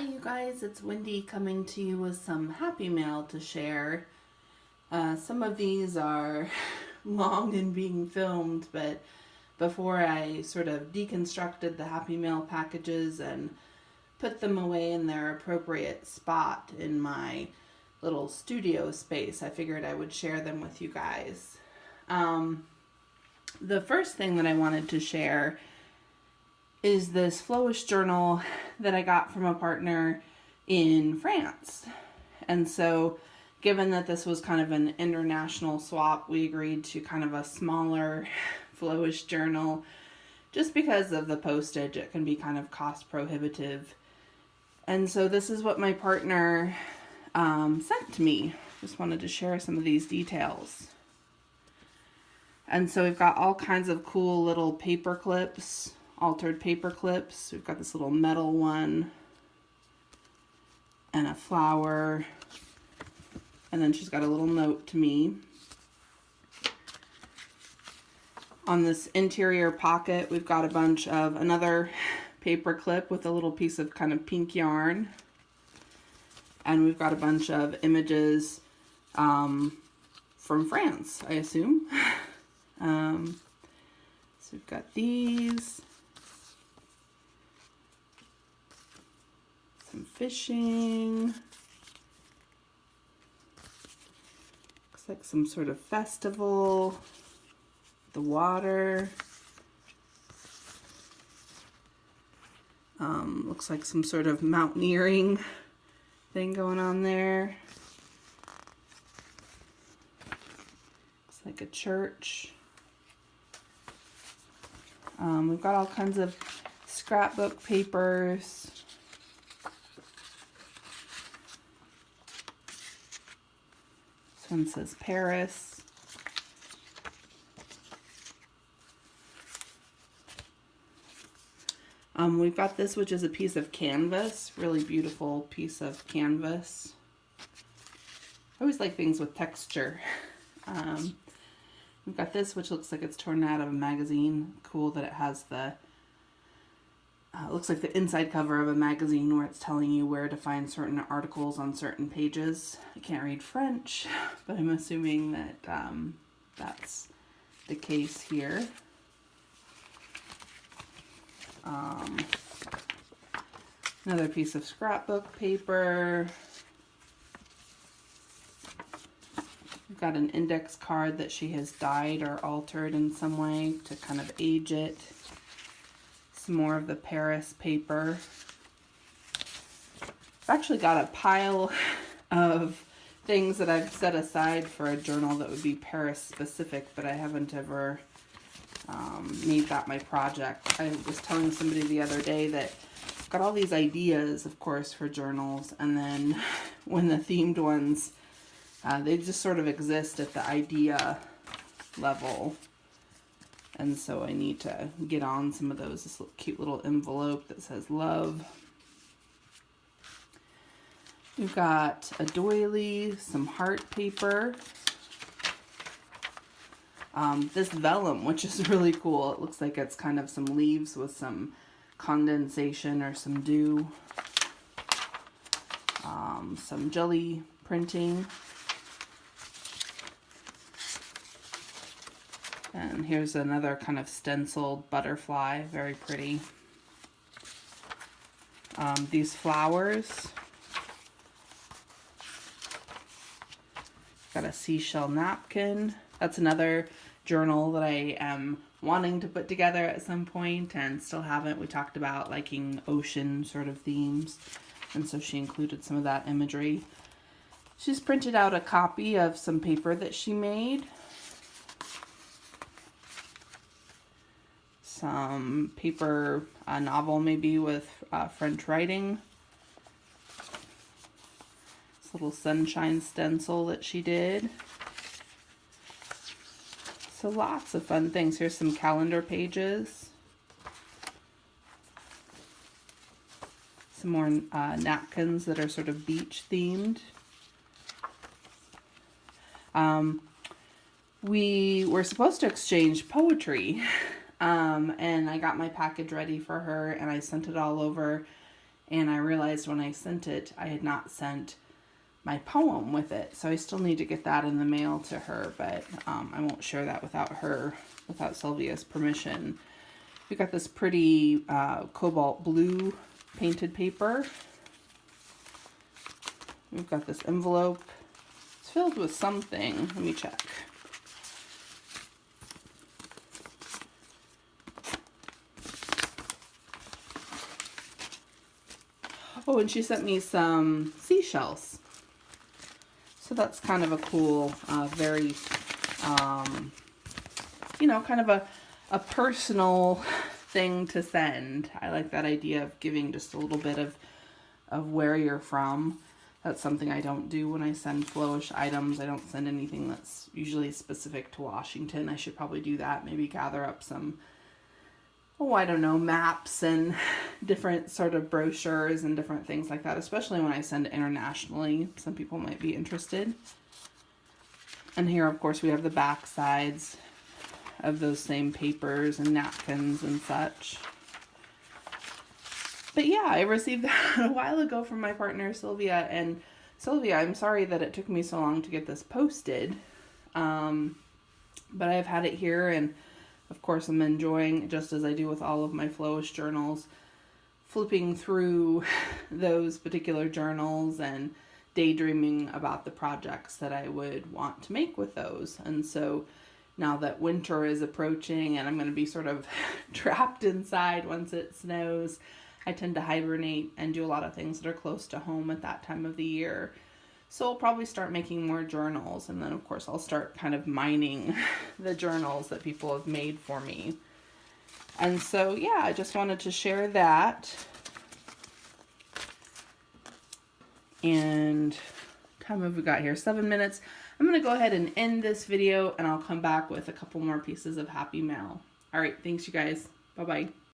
Hi you guys, it's Wendy coming to you with some happy mail to share. Some of these are long in being filmed, but before I sort of deconstructed the happy mail packages and put them away in their appropriate spot in my little studio space, I figured I would share them with you guys. The first thing that I wanted to share is this Flowish journal that I got from a partner in France. And so given that this was kind of an international swap, we agreed to kind of a smaller Flowish journal just because of the postage. It can be kind of cost prohibitive. And so this is what my partner sent to me. Just wanted to share some of these details. And so we've got all kinds of cool little paper clips, altered paper clips. We've got this little metal one and a flower, and then she's got a little note to me. On this interior pocket, we've got a bunch of another paper clip with a little piece of kind of pink yarn, and we've got a bunch of images from France, I assume. So we've got these. Some fishing. Looks like some sort of festival. The water. Looks like some sort of mountaineering thing going on there. Looks like a church. We've got all kinds of scrapbook papers. This one says Paris. We've got this, which is a piece of canvas, really beautiful piece of canvas. I always like things with texture. We've got this, which looks like it's torn out of a magazine. Cool that it has the, looks like the inside cover of a magazine where it's telling you where to find certain articles on certain pages. I can't read French, but I'm assuming that that's the case here. Another piece of scrapbook paper. We've got an index card that she has dyed or altered in some way to kind of age it. Some more of the Paris paper. I've actually got a pile of things that I've set aside for a journal that would be Paris specific, but I haven't ever made that my project. I was telling somebody the other day that I've got all these ideas, of course, for journals, and then when the themed ones, they just sort of exist at the idea level. And so I need to get on some of those. This cute little envelope that says love. We've got a doily, some heart paper. This vellum, which is really cool. It looks like it's kind of some leaves with some condensation or some dew. Some jelly printing. And here's another kind of stenciled butterfly, very pretty. These flowers. Got a seashell napkin. That's another journal that I am wanting to put together at some point and still haven't. We talked about liking ocean sort of themes, and so she included some of that imagery. She's printed out a copy of some paper that she made. Some paper, a novel maybe with French writing. This little sunshine stencil that she did. So lots of fun things. Here's some calendar pages. Some more napkins that are sort of beach themed. We were supposed to exchange poetry, and I got my package ready for her and I sent it all over, And I realized when I sent it, I had not sent my poem with it. So I still need to get that in the mail to her, but I won't share that without Sylvia's permission. We got this pretty cobalt blue painted paper. We've got this envelope. It's filled with something. Let me check. Oh, and she sent me some seashells. So that's kind of a cool, very, you know, kind of a personal thing to send. I like that idea of giving just a little bit of where you're from. That's something I don't do when I send Flowish items. I don't send anything that's usually specific to Washington. I should probably do that. Maybe gather up some, oh, I don't know, maps and different sort of brochures and different things like that, especially when I send internationally. Some people might be interested. And here, of course, we have the back sides of those same papers and napkins and such. But yeah, I received that a while ago from my partner, Sylvia. And Sylvia, I'm sorry that it took me so long to get this posted. But I've had it here, and of course I'm enjoying, just as I do with all of my Flowish journals, flipping through those particular journals and daydreaming about the projects that I would want to make with those. And so now that winter is approaching and I'm going to be sort of trapped inside once it snows, I tend to hibernate and do a lot of things that are close to home at that time of the year. So I'll probably start making more journals, and then of course I'll start kind of mining the journals that people have made for me. And so yeah, I just wanted to share that. And what time have we got here? 7 minutes. I'm going to go ahead and end this video, and I'll come back with a couple more pieces of happy mail. All right, thanks you guys. Bye-bye.